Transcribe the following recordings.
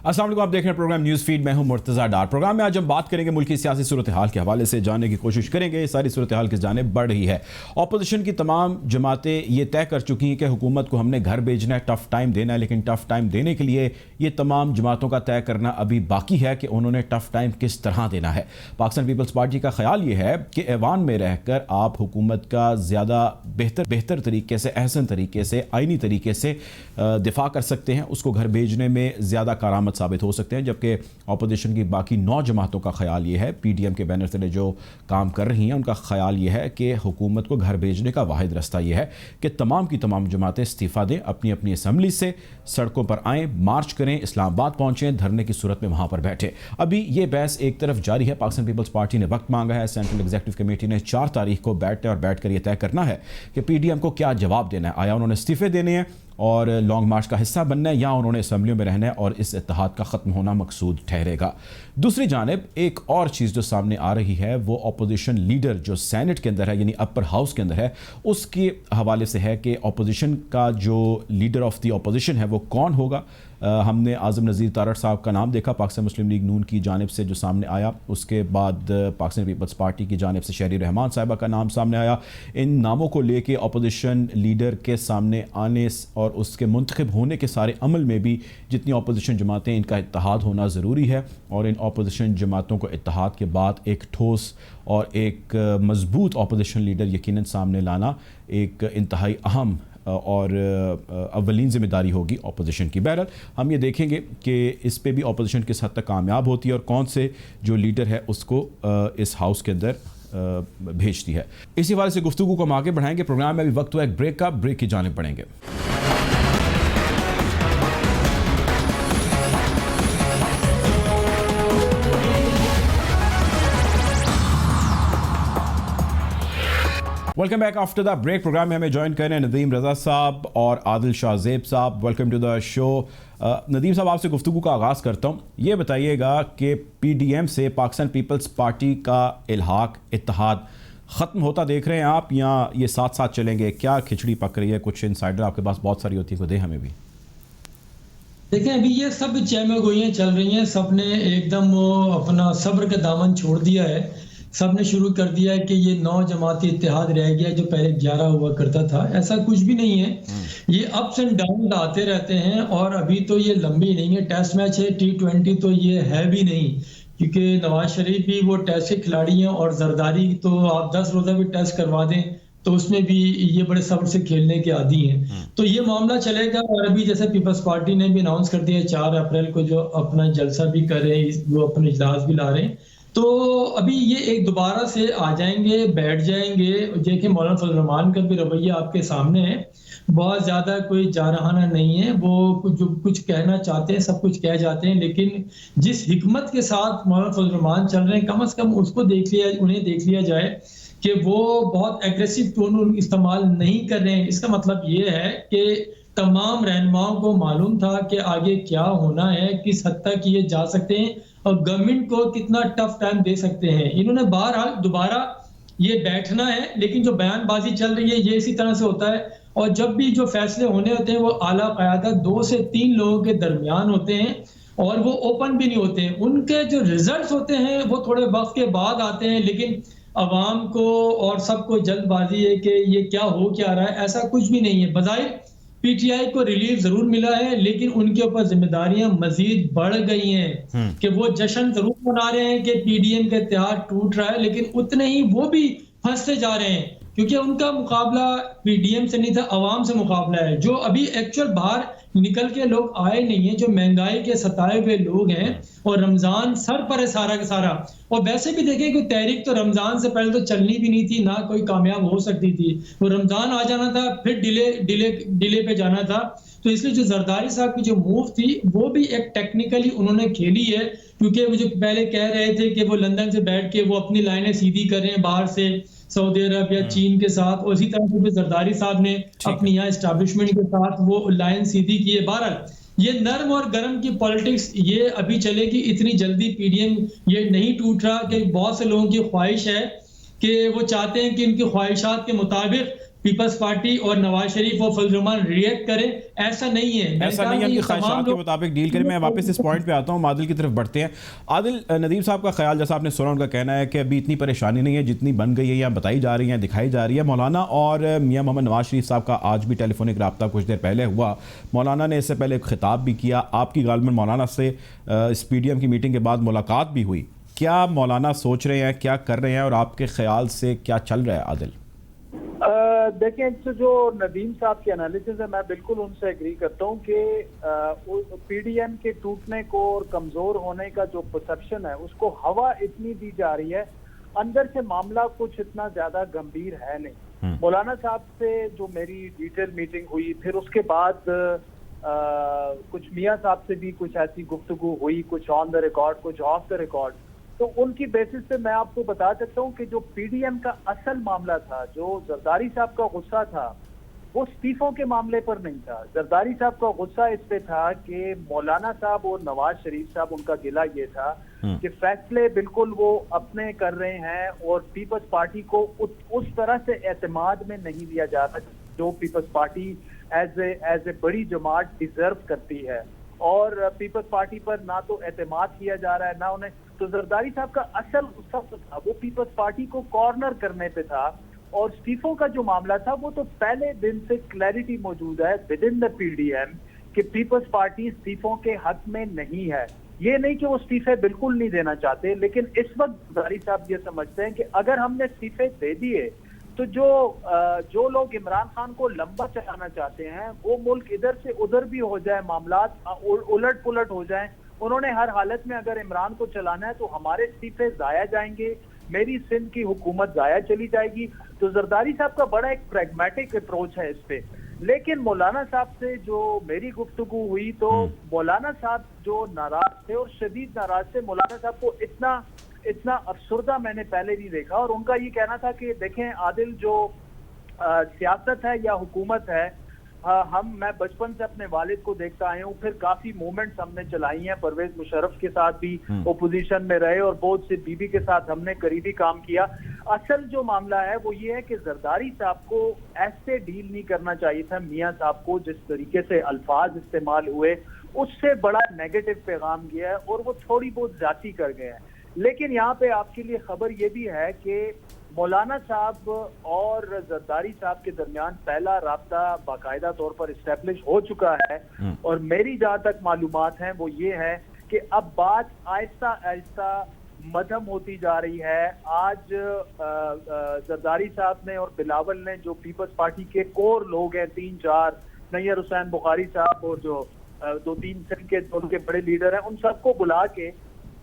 अस्सलाम वालेकुम, आप देख रहे हैं प्रोग्राम न्यूज़ फीड। मैं हूं मुर्तज़ा डार। प्रोग्राम में आज हम बात करेंगे मुल्क की सियासी सूरत हाल के हवाले से जानने की कोशिश करेंगे। सारी सूरत हाल किस जानिब बढ़ रही है। अपोजिशन की तमाम जमातें ये तय कर चुकी हैं कि हुकूमत को हमने घर भेजना है, टफ टाइम देना है, लेकिन टफ टाइम देने के लिए ये तमाम जमातों का तय करना अभी बाकी है कि उन्होंने टफ टाइम किस तरह देना है। पाकिस्तान पीपल्स पार्टी का ख्याल ये है कि ऐवान में रहकर आप हुकूमत का ज़्यादा बेहतर तरीके से, अहसन तरीके से, आइनी तरीके से दिफा कर सकते हैं, उसको घर भेजने में ज़्यादा कारामद साबित हो सकते हैं। जबकि अपोजिशन की बाकी 9 जमातों का ख्याल ये है, PDM के बैनर तले जो काम कर रही हैं, उनका ख्याल ये है कि हुकूमत को घर भेजने का वाहिद रास्ता ये है कि तमाम की तमाम जमातें इस्तीफ़ा दें, अपनी अपनी असम्बली से सड़कों पर आएँ, मार्च करें, इस्लामाबाद पहुँचें, धरने की सूरत में वहाँ पर बैठे। अभी ये बहस एक तरफ जारी है। पाकिस्तान पीपल्स पार्टी ने वक्त मांगा है। सेंट्रल एग्जीक्यूटिव कमेटी ने 4 तारीख को बैठ कर यह तय करना है कि PDM को क्या जवाब देना है। आया उन्होंने इस्तीफ़े देने हैं और लॉन्ग मार्च का हिस्सा बनना है, या उन्होंने असम्बलियों में रहना है और इस इत्तेहाद का ख़त्म होना मकसूद ठहरेगा। दूसरी जानिब एक और चीज़ जो सामने आ रही है वो अपोजिशन लीडर जो सेनेट के अंदर है, यानी अपर हाउस के अंदर है, उसके हवाले से है कि अपोजिशन का जो लीडर ऑफ द अपोजिशन है वो कौन होगा। हमने आज़म नज़ीर तारड़ साहब का नाम देखा पाकिस्तान मुस्लिम लीग नून की जानिब से जो सामने आया। उसके बाद पाकिस्तान पीपल्स पार्टी की जानिब से शहरी रहमान साहिबा का नाम सामने आया। इन नामों को लेके अपोजिशन लीडर के सामने आने और उसके मुंतखब होने के सारे अमल में भी जितनी अपोजिशन जमातें, इनका इत्तेहाद होना ज़रूरी है और इन अपोजिशन जमातों को इत्तेहाद के बाद एक ठोस और एक मजबूत अपोजिशन लीडर यकीनन सामने लाना एक इंतहाई अहम और अव्वलीन ज़िम्मेदारी होगी अपोजिशन की। बहरहाल हम ये देखेंगे कि इस पे भी अपोजिशन किस हद तक कामयाब होती है और कौन से जो लीडर है उसको इस हाउस के अंदर भेजती है। इसी हवाले से गुफ्तगू को हम आगे बढ़ाएंगे। प्रोग्राम में अभी वक्त हुआ एक ब्रेक का। ब्रेक की जानिब बढ़ेंगे। Welcome back after the break. Programme में हमें ज्वाइन कर रहे हैं नदीम रज़ा साहब और आदिल शाहजेब साहब। Welcome to the show. Nadeem साहब, आपसे गुफ्तगू का आगाज़ करता हूँ। ये बताइएगा कि PDM से पाकिस्तान पीपल्स पार्टी का इल्हाक, इत्तेहाद ख़त्म होता देख रहे हैं आप, या ये साथ साथ चलेंगे? क्या खिचड़ी पक रही है? कुछ इनसाइडर आपके पास बहुत सारी होती है, को दे हमें भी। देखें, अभी ये सब चहमगोइयाँ चल रही हैं। सब ने एकदम वो अपना सब्र का दामन छोड़ दिया है। सब ने शुरू कर दिया है कि ये 9 जमाती इत्तेहाद रह गया जो पहले 11 हुआ करता था। ऐसा कुछ भी नहीं है। ये अप्स एंड डाउन आते रहते हैं और अभी तो ये लंबी नहीं है। टेस्ट मैच है, T20 तो ये है भी नहीं, क्योंकि नवाज शरीफ भी वो टेस्ट के खिलाड़ी हैं और जरदारी तो आप 10 रोज़ा भी टेस्ट करवा दें तो उसमें भी ये बड़े सब्र से खेलने के आदी हैं। तो ये मामला चलेगा। और अभी जैसे पीपल्स पार्टी ने भी अनाउंस कर दिया 4 अप्रैल को जो अपना जलसा भी कर रहे हैं, वो अपने इजलास भी ला रहे हैं। तो अभी ये एक दोबारा से आ जाएंगे, बैठ जाएंगे। देखिए, मौलाना फजल रहमान का भी रवैया आपके सामने है, बहुत ज्यादा कोई जारहाना नहीं है। वो जो कुछ कहना चाहते हैं सब कुछ कह जाते हैं, लेकिन जिस हिकमत के साथ मौलाना फजल रहमान चल रहे हैं, कम से कम उसको उन्हें देख लिया जाए कि वो बहुत एग्रेसिव टोन इस्तेमाल नहीं कर रहे हैं। इसका मतलब ये है कि तमाम रहनुमाओं को मालूम था कि आगे क्या होना है, किस हद तक ये जा सकते हैं और गवर्नमेंट को कितना टफ टाइम दे सकते हैं। इन्होंने बहरहाल दोबारा ये बैठना है, लेकिन जो बयानबाजी चल रही है ये इसी तरह से होता है। और जब भी जो फैसले होने होते हैं वो आला क़यादत 2 से 3 लोगों के दरमियान होते हैं और वो ओपन भी नहीं होते हैं। उनके जो रिजल्ट्स होते हैं वो थोड़े वक्त के बाद आते हैं, लेकिन अवाम को और सबको जल्दबाजी है कि ये क्या हो क्या रहा है, ऐसा कुछ भी नहीं है। बज़ाहिर PTI को रिलीफ जरूर मिला है, लेकिन उनके ऊपर जिम्मेदारियां मजीद बढ़ गई हैं कि वो जश्न जरूर मना रहे हैं कि PDM का इत्तेहाद टूट रहा है, लेकिन उतने ही वो भी फंसते जा रहे हैं, क्योंकि उनका मुकाबला PDM से नहीं था, अवाम से मुकाबला है। जो अभी एक्चुअल बाहर निकल के लोग आए नहीं है, जो महंगाई के सताए हुए लोग हैं, और रमजान सर पर है सारा का सारा। और वैसे भी देखें कि तहरीक तो रमजान से पहले तो चलनी भी नहीं थी, ना कोई कामयाब हो सकती थी। वो रमजान आ जाना था, फिर डिले पे जाना था। तो इसलिए जो जरदारी साहब की जो मूव थी वो भी एक टेक्निकली उन्होंने खेली है, क्योंकि वो जो पहले कह रहे थे कि वो लंदन से बैठ के वो अपनी लाइनें सीधी कर रहे हैं बाहर से सऊदी अरब या चीन के साथ, और इसी तरह से जरदारी साहब ने अपनी यहाँ एस्टैब्लिशमेंट के साथ वो लाइन सीधी की है। बहरहाल ये नर्म और गर्म की पॉलिटिक्स ये अभी चलेगी, इतनी जल्दी PDM ये नहीं टूट रहा। कि बहुत से लोगों की ख्वाहिश है कि वो चाहते हैं कि इनकी ख्वाहिशात के मुताबिक पीपल्स पार्टी और नवाज शरीफ और फजल रहमान रिएक्ट करें, ऐसा नहीं है। ऐसा नहीं है, उनकी ख्वाहिशात के मुताबिक डील करें। मैं वापस इस पॉइंट पे आता हूँ, आदिल की तरफ बढ़ते हैं। आदिल, नदीम साहब का ख्याल, जैसा आपने सुना, उनका कहना है कि अभी इतनी परेशानी नहीं है जितनी बन गई है या बताई जा रही है, दिखाई जा रही है। मौलाना और मियाँ मोहम्मद नवाज शरीफ साहब का आज भी टेलीफोनिक रब्ता कुछ देर पहले हुआ। मौलाना ने इससे पहले खिताब भी किया, आपकी गालमन मौलाना से इस PDM की मीटिंग के बाद मुलाकात भी हुई। क्या मौलाना सोच रहे हैं, क्या कर रहे हैं, और आपके ख्याल से क्या चल रहा है? आदिल, देखें, तो जो नदीम साहब की एनालिसिस है, मैं बिल्कुल उनसे एग्री करता हूँ कि PDM के टूटने को और कमजोर होने का जो परसेप्शन है उसको हवा इतनी दी जा रही है, अंदर से मामला कुछ इतना ज्यादा गंभीर है नहीं। मौलाना साहब से जो मेरी डिटेल मीटिंग हुई, फिर उसके बाद कुछ मियाँ साहब से भी कुछ ऐसी गुफ्तगू हुई, कुछ ऑन द रिकॉर्ड, कुछ ऑफ द रिकॉर्ड। तो उनकी बेसिस पे मैं आपको बता सकता हूँ कि जो PDM का असल मामला था, जो जरदारी साहब का गुस्सा था, वो इस्तीफों के मामले पर नहीं था। जरदारी साहब का गुस्सा इस पे था कि मौलाना साहब और नवाज शरीफ साहब, उनका गिला ये था कि फैसले बिल्कुल वो अपने कर रहे हैं और पीपल्स पार्टी को उस तरह से एतमाद में नहीं लिया जा रहा जो पीपल्स पार्टी एज ए बड़ी जमात डिजर्व करती है। और पीपल्स पार्टी पर ना तो एतमाद किया जा रहा है, ना उन्हें। तो जरदारी साहब का असल गुस्सा तो था वो पीपल्स पार्टी को कॉर्नर करने पे था। और इस्तीफों का जो मामला था वो तो पहले दिन से क्लैरिटी मौजूद है विद इन द PDM कि पीपल्स पार्टी इस्तीफों के हक में नहीं है। ये नहीं कि वो इस्तीफे बिल्कुल नहीं देना चाहते, लेकिन इस वक्त जरदारी साहब ये समझते हैं कि अगर हमने इस्तीफे दे दिए तो जो लोग इमरान खान को लंबा चलाना चाहते हैं वो मुल्क इधर से उधर भी हो जाए, मामलात उलट पुलट हो जाएं। उन्होंने हर हालत में अगर इमरान को चलाना है तो हमारे इस्तीफे जाया जाएंगे, मेरी सिंध की हुकूमत जाया चली जाएगी। तो जरदारी साहब का बड़ा एक प्रैग्मेटिक अप्रोच है इस पे। लेकिन मौलाना साहब से जो मेरी गुफ्तगू हुई, तो मौलाना साहब जो नाराज थे और शदीद नाराज थे, मौलाना साहब को इतना अफसुर्दा मैंने पहले नहीं देखा। और उनका ये कहना था कि देखें आदिल, जो सियासत है या हुकूमत है, मैं बचपन से अपने वालिद को देखता आया हूँ, फिर काफी मूवमेंट्स हमने चलाई हैं, परवेज मुशर्रफ के साथ भी ओपोजिशन में रहे और बहुत से बीबी के साथ हमने करीबी काम किया। असल जो मामला है वो ये है कि जरदारी साहब को ऐसे डील नहीं करना चाहिए था मियाँ साहब को, जिस तरीके से अल्फाज इस्तेमाल हुए उससे बड़ा नेगेटिव पैगाम गया है और वो थोड़ी बहुत ज्यादती कर गए हैं। लेकिन यहाँ पे आपके लिए खबर ये भी है कि मौलाना साहब और जरदारी साहब के दरमियान पहला राब्ता बाकायदा तौर पर इस्टेब्लिश हो चुका है। और मेरी जहां तक मालूमात हैं वो ये है कि अब बात आहिस्ता आहिस्ता मध्यम होती जा रही है। आज जरदारी साहब ने और बिलावल ने, जो पीपल्स पार्टी के कोर लोग हैं 3-4, नैयर हुसैन बुखारी साहब और जो 2-3 सिंध के उनके बड़े लीडर हैं, उन सबको बुला के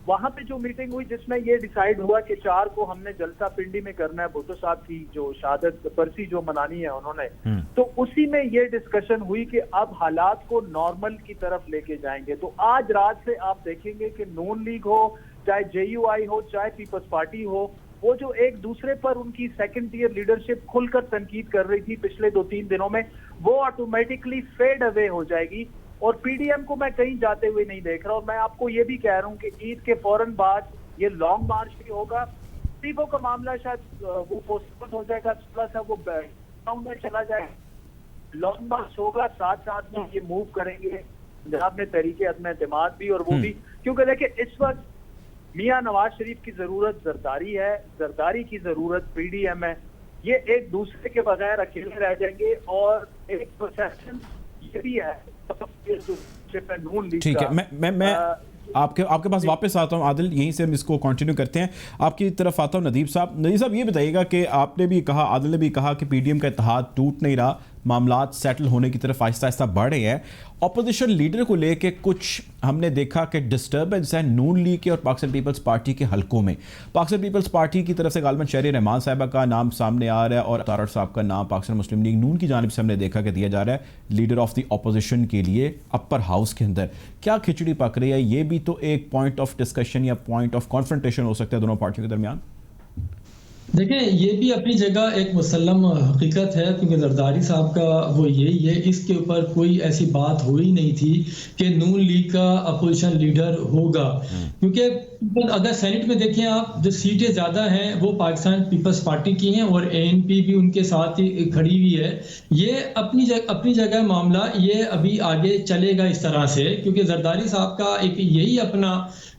वहां पे जो मीटिंग हुई जिसमें ये डिसाइड हुआ कि 4 को हमने जलसा पिंडी में करना है, भुट्टो साहब की जो शहादत बरसी जो मनानी है उन्होंने, तो उसी में ये डिस्कशन हुई कि अब हालात को नॉर्मल की तरफ लेके जाएंगे। तो आज रात से आप देखेंगे कि नून लीग हो, चाहे JUI हो, चाहे पीपल्स पार्टी हो, वो जो एक दूसरे पर उनकी सेकंड टियर लीडरशिप खुलकर तनकीद कर रही थी पिछले 2-3 दिनों में, वो ऑटोमेटिकली फेड अवे हो जाएगी। और PDM को मैं कहीं जाते हुए नहीं देख रहा। और मैं आपको ये भी कह रहा हूँ कि ईद के फौरन बाद ये लॉन्ग मार्च भी होगा। इस्तीफों का मामला शायद वो पोस्टपोन हो जाएगा, थोड़ा सा वो बैकग्राउंड में चला जाएगा, लॉन्ग मार्च होगा, साथ साथ में ये मूव करेंगे पंजाब में तहरीके अदम एतमाद भी और वो भी। क्योंकि देखिए इस वक्त मियाँ नवाज शरीफ की जरूरत जरदारी है, जरदारी की जरूरत PDM है। ये एक दूसरे के बगैर अकेले रह जाएंगे। और एक परसेप्शन ये भी है, ठीक है, मैं आपके पास वापस आता हूं आदिल, यहीं से हम इसको कंटिन्यू करते हैं। आपकी तरफ आता हूं नदीम साहब ये बताइएगा कि आपने भी कहा, आदिल ने भी कहा कि PDM का इत्तेहाद टूट नहीं रहा, मामलात सेटल होने की तरफ आहिस्ता आहिस्ता बढ़ रहे हैं। अपोजिशन लीडर को लेके कुछ हमने देखा कि डिस्टर्बेंस है नून लीग के और पाकिस्तान पीपल्स पार्टी के हलकों में। पाकिस्तान पीपल्स पार्टी की तरफ से गालिबन शहरी रहमान साहिबा का नाम सामने आ रहा है और तारड़ साहब का नाम पाकिस्तान मुस्लिम लीग नून की जानिब से हमने देखा कि दिया जा रहा है लीडर ऑफ द अपोजिशन के लिए अपर हाउस के अंदर। क्या खिचड़ी पक रही है? ये भी तो एक पॉइंट ऑफ डिस्कशन या पॉइंट ऑफ कॉन्फ्रंटेशन हो सकता है दोनों पार्टियों के दरमियान। देखें, ये भी अपनी जगह एक मुसल्लम हकीकत है, क्योंकि जरदारी साहब का वो यही है, इसके ऊपर कोई ऐसी बात हो ही नहीं थी कि नून लीग का अपोजिशन लीडर होगा। क्योंकि अगर सेनेट में देखें आप, जो सीटें ज़्यादा हैं वो पाकिस्तान पीपल्स पार्टी की हैं और एएनपी भी उनके साथ ही खड़ी हुई है। ये अपनी जगह मामला ये अभी आगे चलेगा इस तरह से, क्योंकि जरदारी साहब का एक यही अपना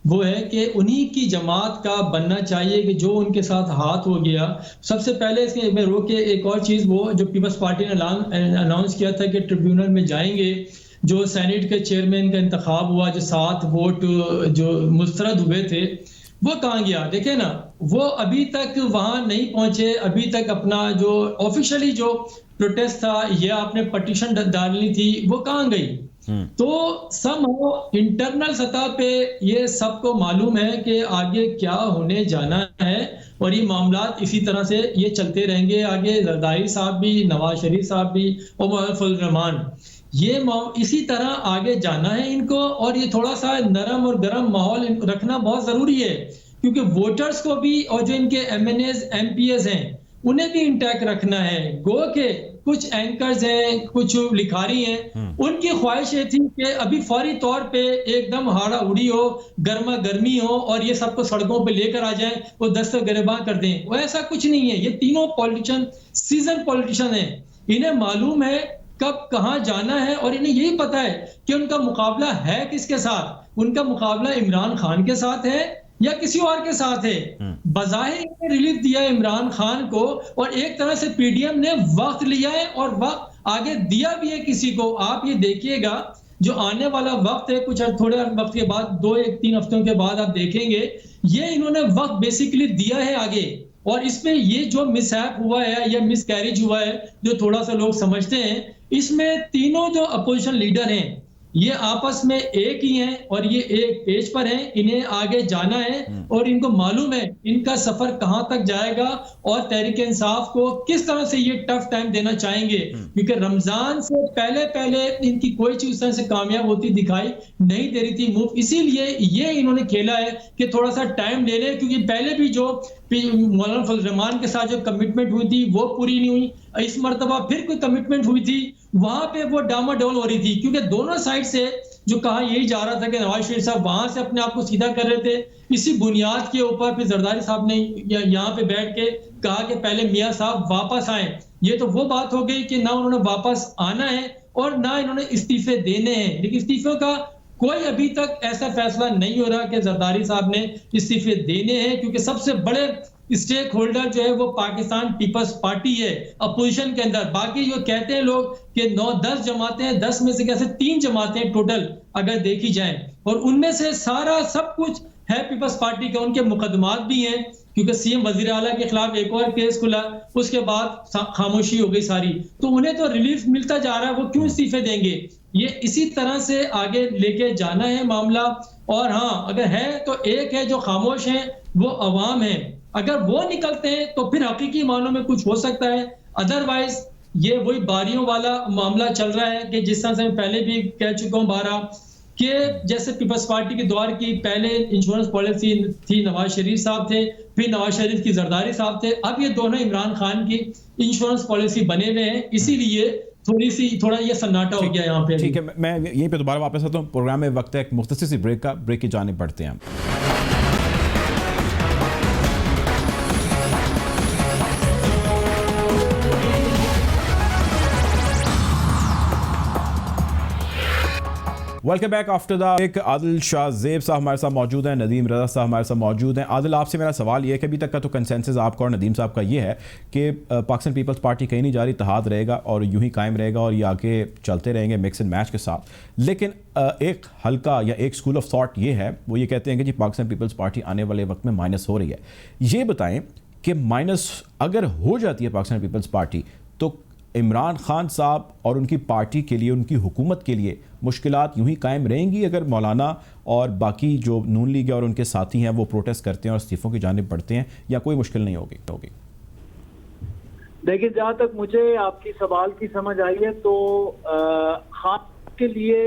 वो है कि उन्हीं की जमात का बनना चाहिए कि जो उनके साथ हाथ हो गया। सबसे पहले इसके में रोक के एक और चीज़, वो जो पीपल्स पार्टी ने अनाउंस किया था कि ट्रिब्यूनल में जाएंगे, जो सेनेट के चेयरमैन का इंतखाब हुआ, जो 7 वोट जो मुस्तरद हुए थे, वो कहाँ गया? देखे ना, वो अभी तक वहां नहीं पहुंचे। अभी तक अपना जो ऑफिशियली जो प्रोटेस्ट था या आपने पटिशन डालनी थी, वो कहाँ गई? तो सब इंटरनल सतह पे ये सबको मालूम है कि आगे क्या होने जाना है, और ये मामलात इसी तरह से ये चलते रहेंगे आगे। जरदारी साहब भी, नवाज शरीफ साहब भी और मोहम्मद फजल रहमान, ये इसी तरह आगे जाना है इनको। और ये थोड़ा सा नरम और गर्म माहौल रखना बहुत जरूरी है, क्योंकि वोटर्स को भी और जो इनके एमएनएज एमपीएस हैं उन्हें भी इंटैक्ट रखना है। गो के कुछ एंकर्स हैं, कुछ लिखारी हैं, उनकी ख्वाहिश ये थी कि अभी फौरी तौर पे एकदम हाड़ा उड़ी हो, गर्मा गर्मी हो और ये सबको सड़कों पे लेकर आ जाएं, वो दस्तक गिरबां कर दें। वो ऐसा कुछ नहीं है। ये तीनों पॉलिटिशियन सीजन पॉलिटिशियन हैं, इन्हें मालूम है कब कहां जाना है, और इन्हें यही पता है कि उनका मुकाबला है किसके साथ। उनका मुकाबला इमरान खान के साथ है या किसी और के साथ है। बज़ाहिर रिलीफ दिया है इमरान खान को, और एक तरह से पीडीएम ने वक्त लिया है और वक्त आगे दिया भी है किसी को। आप ये देखिएगा, जो आने वाला वक्त है, कुछ थोड़े वक्त के बाद, 2-3 हफ्तों के बाद आप देखेंगे, ये इन्होंने वक्त बेसिकली दिया है आगे। और इसमें ये जो मिसहैप हुआ है या मिसकैरेज हुआ है, जो थोड़ा सा लोग समझते हैं, इसमें तीनों जो अपोजिशन लीडर हैं ये आपस में एक ही हैं और ये एक पेज पर हैं। इन्हें आगे जाना है और इनको मालूम है इनका सफर कहां तक जाएगा और तहरीक इंसाफ को किस तरह से ये टफ टाइम देना चाहेंगे, क्योंकि रमजान से पहले इनकी कोई चीज उस तरह से कामयाब होती दिखाई नहीं दे रही थी मूव। इसीलिए ये इन्होंने खेला है कि थोड़ा सा टाइम ले ले, क्योंकि पहले भी जो मौलाना फजल रहमान के साथ जो कमिटमेंट हुई थी वो पूरी नहीं हुई। इस मर्तबा फिर कोई कमिटमेंट हुई थी, वहां पे वो डामाडोल हो रही थी, क्योंकि दोनों साइड से जो कहा यही जा रहा था कि नवाज शरीफ साहब वहां से अपने आप को सीधा कर रहे थे। इसी बुनियाद के ऊपर फिर जरदारी साहब ने यहाँ पे बैठ के कहा कि पहले मियां साहब वापस आए। ये तो वो बात हो गई कि ना उन्होंने वापस आना है और ना इन्होंने इस्तीफे देने हैं। लेकिन इस्तीफे का कोई अभी तक ऐसा फैसला नहीं हो रहा कि जरदारी साहब ने इस्तीफे देने हैं, क्योंकि सबसे बड़े स्टेक होल्डर जो है वो पाकिस्तान पीपल्स पार्टी है अपोजिशन के अंदर। बाकी जो कहते हैं लोग कि 9-10 जमातें हैं, 10 में से कैसे 3 जमातें टोटल अगर देखी जाएं, और उनमें से सारा सब कुछ है पीपल्स पार्टी का। उनके मुकदमात भी हैं, क्योंकि सीएम वजीर आला के खिलाफ एक और केस खुला, उसके बाद खामोशी हो गई सारी। तो उन्हें तो रिलीफ मिलता जा रहा है, वो क्यों इस्तीफे देंगे? ये इसी तरह से आगे लेके जाना है मामला। और हाँ, अगर है तो एक है जो खामोश है, वो अवाम है। अगर वो निकलते हैं तो फिर हकीकी मानों में कुछ हो सकता है, अदरवाइज ये वही बारियों वाला मामला चल रहा है कि जिस तरह से मैं पहले भी कह चुका हूं बारह, कि जैसे पीपल्स पार्टी के दौर की पहले इंश्योरेंस पॉलिसी थी, नवाज शरीफ साहब थे, फिर नवाज शरीफ की जरदारी साहब थे, अब ये दोनों इमरान खान की इंश्योरेंस पॉलिसी बने हुए हैं। इसीलिए थोड़ा ये सन्नाटा हो गया यहाँ पे। ठीक है, मैं यहीं पे दोबारा वापस आता हूँ। प्रोग्राम में वक्त है एक मुख्तसर सी ब्रेक का, ब्रेक की जाने बढ़ते हैं हम। Welcome back after the break. Adil Shahzeb साहब हमारे साथ मौजूद हैं, नदीम रज़ा साहब हमारे साथ मौजूद हैं। आदिल, आपसे मेरा सवाल ये है कि अभी तक का तो कंसेंसस आपका और नदीम साहब का ये है कि पाकिस्तान पीपल्स पार्टी कहीं नहीं जा रही, इत्तेहाद रहेगा और यूं ही कायम रहेगा और ये आगे चलते रहेंगे मिक्स एंड मैच के साथ। लेकिन एक हल्का या एक स्कूल ऑफ थॉट ये है, वो ये कहते हैं कि जी पाकिस्तान पीपल्स पार्टी आने वाले वक्त में माइनस हो रही है। ये बताएं कि माइनस अगर हो जाती है पाकिस्तान पीपल्स पार्टी, तो इमरान खान साहब और उनकी पार्टी के लिए, उनकी हुकूमत के लिए मुश्किलात यूं ही कायम रहेंगी अगर मौलाना और बाकी जो नून लीग और उनके साथी हैं वो प्रोटेस्ट करते हैं और इस्तीफों की जानिब बढ़ते हैं, या कोई मुश्किल नहीं होगी? देखिए, जहाँ तक मुझे आपकी सवाल की समझ आई है तो खान के लिए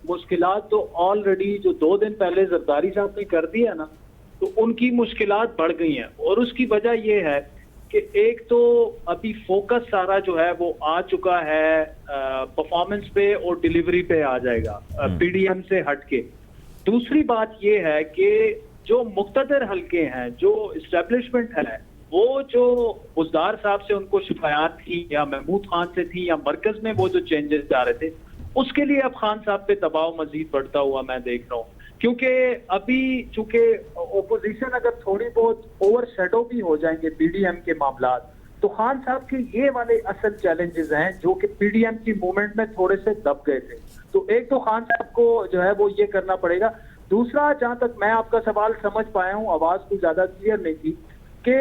मुश्किलात तो ऑलरेडी जो 2 दिन पहले जरदारी साहब ने कर दिया ना, तो उनकी मुश्किलात बढ़ गई हैं। और उसकी वजह यह है कि एक तो अभी फोकस सारा जो है वो आ चुका है परफॉर्मेंस पे और डिलीवरी पे आ जाएगा पीडीएम से हटके। दूसरी बात ये है कि जो मुक्तदर हलके हैं, जो इस्टेब्लिशमेंट है, वो जो बुज़दार साहब से उनको शिकायत थी या महमूद खान से थी या मरकज में वो जो चेंजेस जा रहे थे, उसके लिए अब खान साहब पे दबाव मजीद बढ़ता हुआ मैं देख रहा हूँ। क्योंकि अभी चूंकि ओपोजिशन अगर थोड़ी बहुत ओवर शेडो भी हो जाएंगे पीडीएम के मामला, तो खान साहब के ये वाले असल चैलेंजेस हैं जो कि पीडीएम की मूवमेंट में थोड़े से दब गए थे। तो एक तो खान साहब को जो है वो ये करना पड़ेगा। दूसरा, जहां तक मैं आपका सवाल समझ पाया हूं, आवाज कुछ ज्यादा क्लियर नहीं थी, कि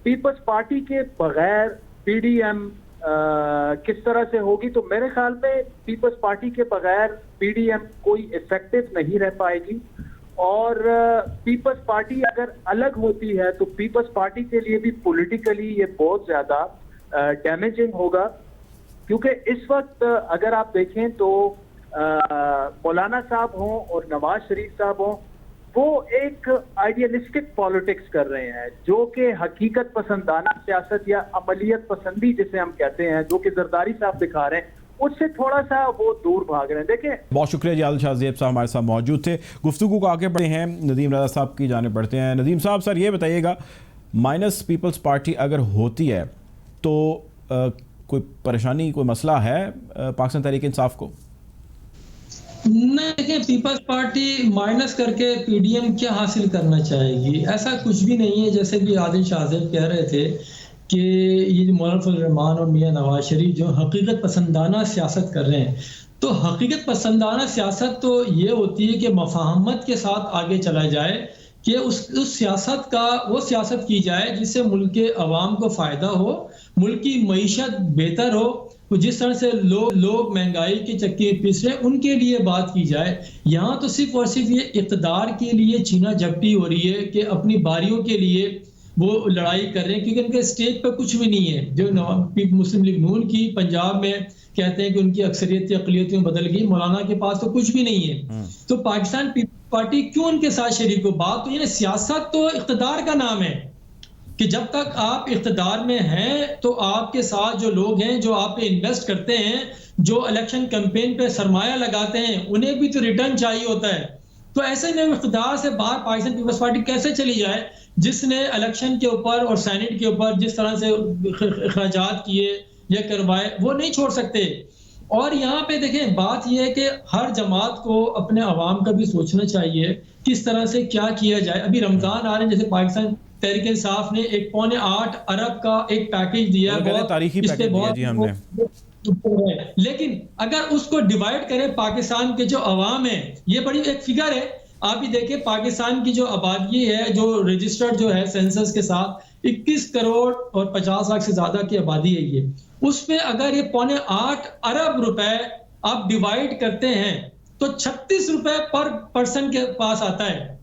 पीपल्स पार्टी के बगैर पीडीएम किस तरह से होगी। तो मेरे ख्याल में पीपल्स पार्टी के बगैर पीडीएम कोई इफेक्टिव नहीं रह पाएगी। और पीपल्स पार्टी अगर अलग होती है तो पीपल्स पार्टी के लिए भी पॉलिटिकली ये बहुत ज्यादा डैमेजिंग होगा। क्योंकि इस वक्त अगर आप देखें तो मौलाना साहब हों और नवाज शरीफ साहब हों, वो एक आइडियलिस्टिक पॉलिटिक्स कर रहे हैं, जो कि हकीकत पसंदाना सियासत या अमलियत पसंदी जिसे हम कहते हैं, जो कि जरदारी साहब दिखा रहे हैं, उससे थोड़ा सा वो दूर भाग रहे हैं। देखें, बहुत शुक्रिया जी। आदिल शाह ज़ेब साहब हमारे साथ मौजूद थे। गुफ्तगू को आगे बढ़े हैं, नदीम रज़ा साहब की जाने बढ़ते हैं। नदीम साहब, सर ये बताइएगा, माइनस पीपल्स पार्टी अगर होती है तो कोई परेशानी, कोई मसला है पाकिस्तान तहरीक इंसाफ को? नहीं, देखिए, पीपल्स पार्टी माइनस करके पीडीएम क्या हासिल करना चाहेगी? ऐसा कुछ भी नहीं है। जैसे भी आदिल शाहज़ेब कह रहे थे कि ये जो मौलाना फजल रहमान और मियां नवाज शरीफ जो हकीकत पसंदाना सियासत कर रहे हैं, तो हकीकत पसंदाना सियासत तो ये होती है कि मफाहमत के साथ आगे चला जाए, कि उस सियासत का वो सियासत की जाए जिससे मुल्क के अवाम को फ़ायदा हो, मुल्क की मईशत बेहतर हो। जिस तरह से लोग महंगाई के चक्के में पिस रहे, उनके लिए बात की जाए। यहाँ तो सिर्फ और सिर्फ ये इक़्तिदार के लिए छीना झपटी हो रही है कि अपनी बारियों के लिए वो लड़ाई कर रहे हैं, क्योंकि उनके स्टेज पर कुछ भी नहीं है। जो मुस्लिम लीग नून की पंजाब में कहते हैं कि उनकी अक्सरियत अक़लियत में बदल गई, मौलाना के पास तो कुछ भी नहीं है। तो पाकिस्तान पीपल्स पार्टी क्यों उनके साथ शरीक हो? बात तो ये, सियासत तो इक़्तिदार का नाम है कि जब तक आप इक़्तिदार में हैं तो आपके साथ जो लोग हैं, जो आप पे इन्वेस्ट करते हैं, जो इलेक्शन कैंपेन पे सरमाया लगाते हैं, उन्हें भी तो रिटर्न चाहिए होता है। तो ऐसे में इक़्तिदार से बाहर पाकिस्तान पीपल्स पार्टी कैसे चली जाए, जिसने इलेक्शन के ऊपर और सेनेट के ऊपर जिस तरह से अखराजात किए या करवाए, वो नहीं छोड़ सकते। और यहाँ पे देखें, बात यह है कि हर जमात को अपने अवाम का भी सोचना चाहिए किस तरह से क्या किया जाए। अभी रमजान आ रहे हैं, जैसे पाकिस्तान तहरीक इंसाफ ने 1.8 अरब का एक पैकेज दिया है, तारीखी पैकेज दिया जी हमने। लेकिन अगर उसको डिवाइड करें पाकिस्तान के जो अवाम है, ये बड़ी एक फिगर है। आप भी देखिए, पाकिस्तान की जो आबादी है, जो रजिस्टर्ड जो है सेंसस के साथ, 21 करोड़ और 50 लाख से ज्यादा की आबादी है ये। उसमें अगर ये 0.8 अरब रुपए आप डिवाइड करते हैं तो 36 रुपए पर पर्सन के पास आता है।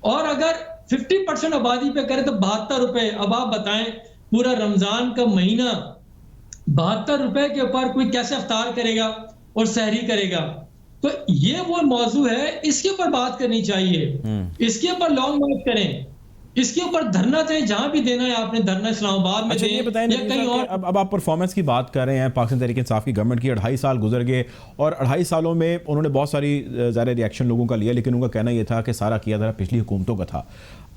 और अगर 50% आबादी पे करें तो 72 रुपए। अब आप बताएं, पूरा रमजान का महीना 72 रुपए के ऊपर कोई कैसे अफ्तार करेगा और सहरी करेगा? तो ये वो मौजू है, इसके ऊपर बात करनी चाहिए, इसके ऊपर लॉन्ग मार्च करें, इसके ऊपर धरना चाहिए। जहां भी देना है आपने धरना इस्लामाबाद में अच्छा, ये बताएं या कहीं और। अब आप परफॉर्मेंस की बात कर रहे हैं, पाकिस्तान तहरीक इंसाफ की गवर्नमेंट की 2.5 साल गुजर गए और 2.5 सालों में उन्होंने बहुत सारी ज़ाहिर रिएक्शन लोगों का लिया, लेकिन उनका कहना यह था कि सारा किया था पिछली हुकूमतों का था।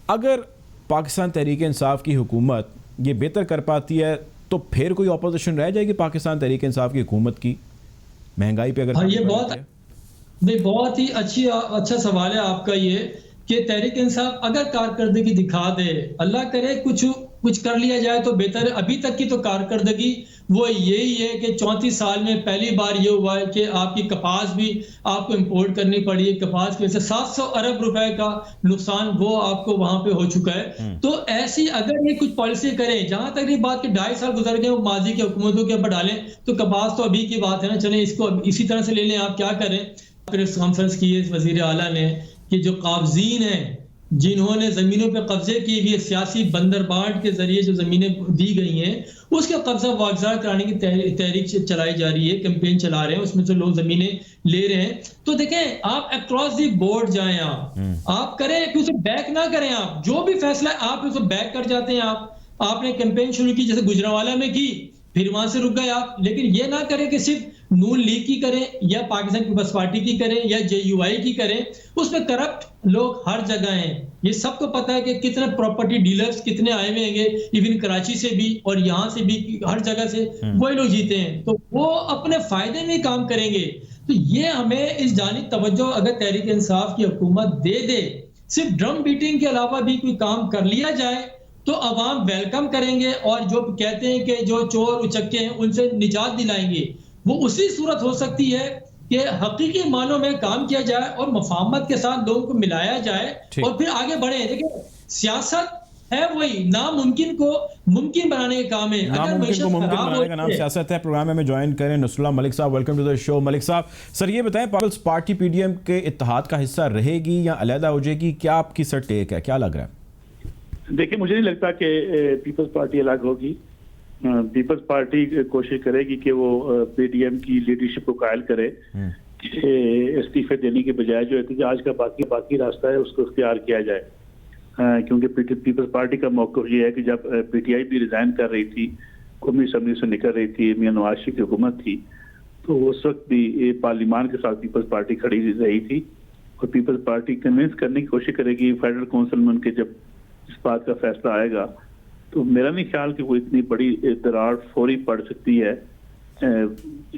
अगर पाकिस्तान तहरीक इंसाफ की हुकूमत ये बेहतर कर पाती है तो फिर कोई अपोजिशन रह जाएगी पाकिस्तान तहरीक इंसाफ की हुकूमत की महंगाई पे? अगर ये बहुत ही अच्छा सवाल है आपका ये, कि तहरीक इंसाफ अगर कारकर्दगी दिखा दे, अल्लाह करे कुछ कर लिया जाए तो बेहतर है। अभी तक की तो कारकर्दगी वो यही है कि 34 साल में पहली बार ये हुआ है कि आपकी कपास भी आपको इंपोर्ट करनी पड़ी है। कपास की वजह से 700 अरब रुपए का नुकसान वो आपको वहां पे हो चुका है। तो ऐसी अगर ये कुछ पॉलिसी करें, जहां तक ये बात कि 2.5 साल गुजर गए, वो माजी की हुकूमतों के ऊपर डालें, तो कपास तो अभी की बात है ना, चले इसको इसी तरह से ले लें। आप क्या करें, प्रेस कॉन्फ्रेंस की है वजीर आला ने कि जो काबजीन हैं, जिन्होंने जमीनों पे कब्जे किए हुए, सियासी बंदरबाट के जरिए जो जमीनें दी गई हैं, उसका कब्जा वागजार कराने की तहरीक चलाई जा रही है, कैंपेन चला रहे हैं, उसमें से लोग जमीनें ले रहे हैं। तो देखें, आप अक्रॉस दी बोर्ड जाएं, आप करें कि उसे बैक ना करें। आप जो भी फैसला है आप उसे बैक कर जाते हैं आप। आपने कैंपेन शुरू की जैसे गुजरांवाला में की, फिर वहां से रुक गए आप। लेकिन ये ना करें कि सिर्फ नून लीग की करें या पाकिस्तान पीपल्स पार्टी की करें या JUI की करें, उसमें करप्ट लोग हर जगह हैं। ये सबको पता है कि कितने प्रॉपर्टी डीलर्स कितने आए हुए हैं, इवन कराची से भी और यहाँ से भी, हर जगह से वही लोग जीते हैं, तो वो अपने फायदे में काम करेंगे। तो ये हमें इस जानिब तवज्जो अगर तहरीक इंसाफ की हुकूमत दे दे, सिर्फ ड्रम बीटिंग के अलावा भी कोई काम कर लिया जाए तो अवाम वेलकम करेंगे, और जो कहते हैं कि जो चोर उचक्के हैं उनसे निजात दिलाएंगे, वो उसी सूरत हो सकती है कि हकीकी मानों में काम किया जाए और मफाहमत के साथ लोगों को मिलाया जाए और फिर आगे बढ़े। देखिए सियासत है वही नामुमकिन को मुमकिन बनाने का काम है। नामुमकिन को मुमकिन बनाने का नाम सियासत है। प्रोग्राम में हमें ज्वाइन करें नसरुल्लाह मलिक साहब, welcome to the show. Malik साहब, सर ये बताएं, पीपल्स पार्टी PDM के इत्तेहाद का हिस्सा रहेगी या अलहदा हो जाएगी? क्या आपकी सर टेक है, क्या लग रहा है? देखिए, मुझे नहीं लगता कि पीपल्स पार्टी अलग होगी। पीपल्स पार्टी कोशिश करेगी कि वो PDM की लीडरशिप को कायल करे कि इस्तीफे देने के बजाय जो एहतजाज का बाकी रास्ता है उसको इख्तियार किया जाए। क्योंकि पीपल्स पार्टी का मौक़िफ़ ये है कि जब PTI भी रिजाइन कर रही थी, कौमी असम्बली से निकल रही थी, मियां नवाज शरीफ की हुकूमत थी, तो उस वक्त भी पार्लियामान के साथ पीपल्स पार्टी खड़ी रही थी और पीपल्स पार्टी कन्विंस करने की कोशिश करेगी फेडरल काउंसिल में उनके जब इस बात का फैसला आएगा। तो मेरा नहीं ख्याल कि वो इतनी बड़ी दरार फौरी पड़ सकती है।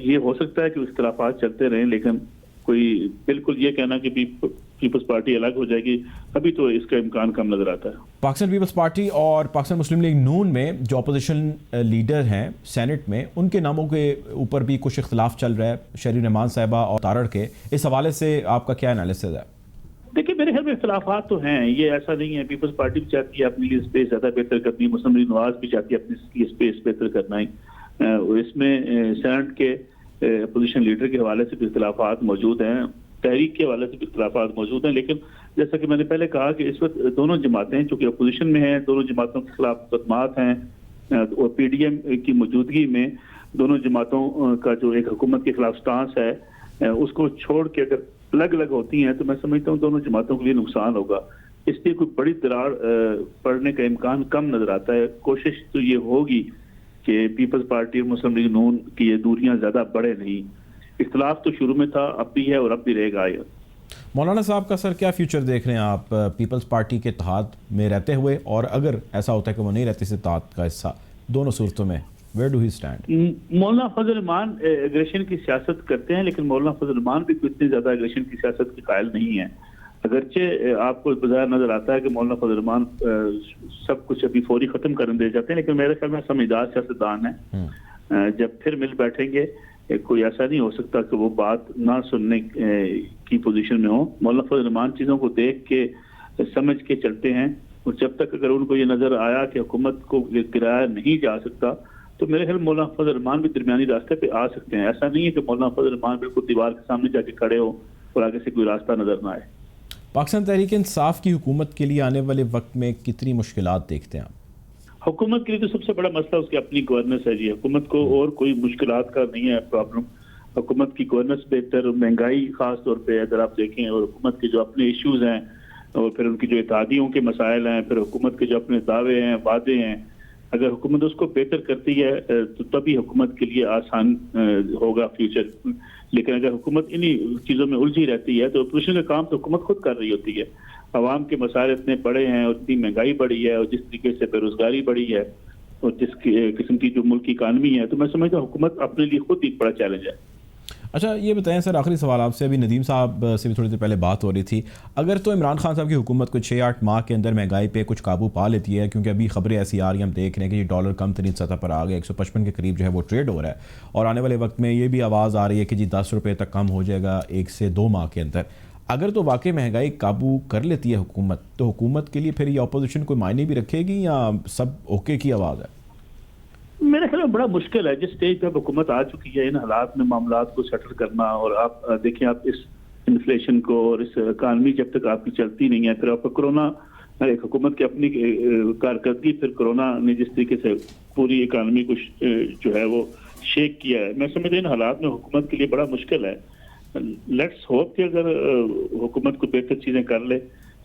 ये हो सकता है कि इख्तिलाफात चलते रहें, लेकिन कोई बिल्कुल ये कहना कि पीपल्स पार्टी अलग हो जाएगी, अभी तो इसका इम्कान कम नजर आता है। पाकिस्तान पीपल्स पार्टी और पाकिस्तान मुस्लिम लीग नून में जो अपोजिशन लीडर हैं सेनेट में, उनके नामों के ऊपर भी कुछ इख्तिलाफ चल रहा है, शरीन रहमान साहिबा और तारड़ के। इस हवाले से आपका क्या एनालिसिस है? देखिए, मेरे ख्याल में इख्तिलाफात तो हैं, ये ऐसा नहीं है। पीपल्स पार्टी भी चाहती है अपने लिए स्पेस ज़्यादा बेहतर करनी, मुस्लिम लीग नवाज भी चाहती है अपने लिए स्पेस बेहतर करना ही। इसमें सेनेट के अपोजिशन लीडर के हवाले से भी इख्तिलाफात मौजूद हैं, तहरीक के हवाले से भी इख्तिलाफात मौजूद हैं। लेकिन जैसा कि मैंने पहले कहा कि इस वक्त दोनों जमातें चूँकि अपोजिशन में हैं, दोनों जमातों के खिलाफ मुकदमात हैं और PDM की मौजूदगी में दोनों जमातों का जो एक हुकूमत के खिलाफ स्टांस है उसको छोड़ के अगर अलग अलग होती हैं तो मैं समझता हूँ दोनों जमातों के लिए नुकसान होगा। इसलिए कोई बड़ी दरार पड़ने का इम्कान कम नजर आता है। कोशिश तो ये होगी कि पीपल्स पार्टी और मुस्लिम लीग नून की ये दूरियां ज्यादा बढ़े नहीं। इख्तिलाफ तो शुरू में था, अब भी है और अब भी रहेगा। मौलाना साहब का सर क्या फ्यूचर देख रहे हैं आप पीपल्स पार्टी के इत्तेहाद में रहते हुए, और अगर ऐसा होता है कि वो नहीं रहती इस इत्तेहाद का हिस्सा, दोनों सूरतों में Where do he stand? Maulana Fazal Rahman aggression की सियासत करते हैं, लेकिन मौलाना फजल रहमान भी इतनी ज्यादा एग्रेशन की सियासत के कायल नहीं है। अगरचे आपको बाजार नजर आता है कि मौलाना फजल रहमान सब कुछ अभी फौरी खत्म करने दे जाते हैं, लेकिन मेरे ख्याल में समझदार सियासतदान है। जब फिर मिल बैठेंगे कोई ऐसा नहीं हो सकता कि वो बात ना सुनने की पोजीशन में हो। मौलाना फजल रहमान चीजों को देख के समझ के चलते हैं, और जब तक अगर उनको ये नजर आया कि हुकूमत को गिराया नहीं जा सकता तो मेरे ख्याल मौलाना फजल रहमान भी दरमियानी रास्ते पे आ सकते हैं। ऐसा नहीं है कि मौलाना फजल रहमान बिल्कुल दीवार के सामने जाके खड़े हो और आगे से कोई रास्ता नजर ना आए। पाकिस्तान तहरीक इंसाफ की हुकूमत के लिए आने वाले वक्त में कितनी मुश्किलात देखते हैं आप? हुकूमत के लिए तो सबसे बड़ा मसला उसकी अपनी गवर्नेंस है जी। हुकूमत को और कोई मुश्किलात का नहीं है प्रॉब्लम। हुकूमत की गवर्नेंस बेहतर, महंगाई खास तौर पर अगर आप देखें, और हुकूमत के जो अपने इशूज़ हैं और फिर उनकी जो इत्तेहादियों के मसाइल हैं, फिर हुकूमत के जो अपने दावे हैं, वादे हैं, अगर हुकूमत उसको बेहतर करती है तो तभी हुकूमत के लिए आसान होगा फ्यूचर। लेकिन अगर हुकूमत इन्हीं चीज़ों में उलझी रहती है तो अपोजिशन का काम तो हुकूमत खुद कर रही होती है। आवाम के मसाइल इतने बड़े हैं और इतनी महंगाई बढ़ी है और जिस तरीके से बेरोजगारी बढ़ी है और जिस किस्म की जो मुल्क की इकानमी है, तो मैं समझता हूँ हुकूमत अपने लिए खुद एक बड़ा चैलेंज है। अच्छा ये बताएं सर, आखिरी सवाल आपसे, अभी नदीम साहब से भी थोड़ी देर पहले बात हो रही थी, अगर तो इमरान खान साहब की हुकूमत को 6-8 माह के अंदर महंगाई पे कुछ काबू पा लेती है, क्योंकि अभी खबरें ऐसी आ रही हैं, हम देख रहे हैं कि ये डॉलर कम तरीन सतह पर आ गया, 155 के करीब जो है वो ट्रेड हो रहा है, और आने वाले वक्त में ये भी आवाज़ आ रही है कि जी 10 रुपये तक कम हो जाएगा 1 से 2 माह के अंदर। अगर तो वाकई महंगाई काबू कर लेती है हुकूमत, तो हुकूमत के लिए फिर ये अपोजिशन कोई मायने भी रखेगी या सब ओके की आवाज़ है? मेरे ख्याल में बड़ा मुश्किल है। जिस स्टेज पे हुकूमत आ चुकी है इन हालात में मामलात को सेटल करना, और आप देखिए आप इस इन्फ्लेशन को और इस इकानमी जब तक आपकी चलती नहीं है, फिर आपका कोरोना एक हुकूमत की अपनी कारकर्दगी, फिर कोरोना ने जिस तरीके से पूरी इकानमी को जो है वो शेक किया है, मैं समझता इन हालात में हुकूमत के लिए बड़ा मुश्किल है। लेट्स होप कि अगर हुकूमत को बेहतर चीज़ें कर ले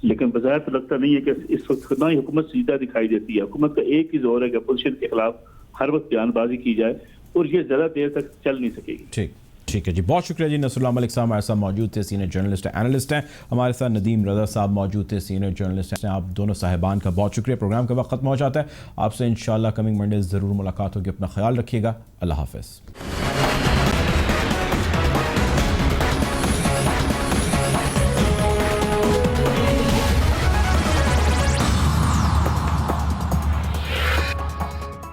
लेकिन बाजार तो लगता नहीं है कि इस वक्त ना ही हुकूमत सीधा दिखाई देती है। हुकूमत का एक ही जोर है कि अपोजिशन के खिलाफ हर वक्त बयानबाजी की जाए, और ये ज्यादा देर तक चल नहीं सकेगी। ठीक है जी, बहुत शुक्रिया जी। नसरुल्लाह मलिक साहब हमारे साथ मौजूद थे, सीनियर जर्नलिस्ट एनालिस्ट हैं। हमारे साथ नदीम रज़ा साहब मौजूद थे, सीनियर जर्नलिस्ट हैं। आप दोनों साहिबान का बहुत शुक्रिया। प्रोग्राम का वक्त खत्म हो जाता है, आपसे इंशाल्लाह कमिंग मंडे ज़रूर मुलाकात होगी। अपना ख्याल रखिएगा। अल्लाह हाफ़िज़।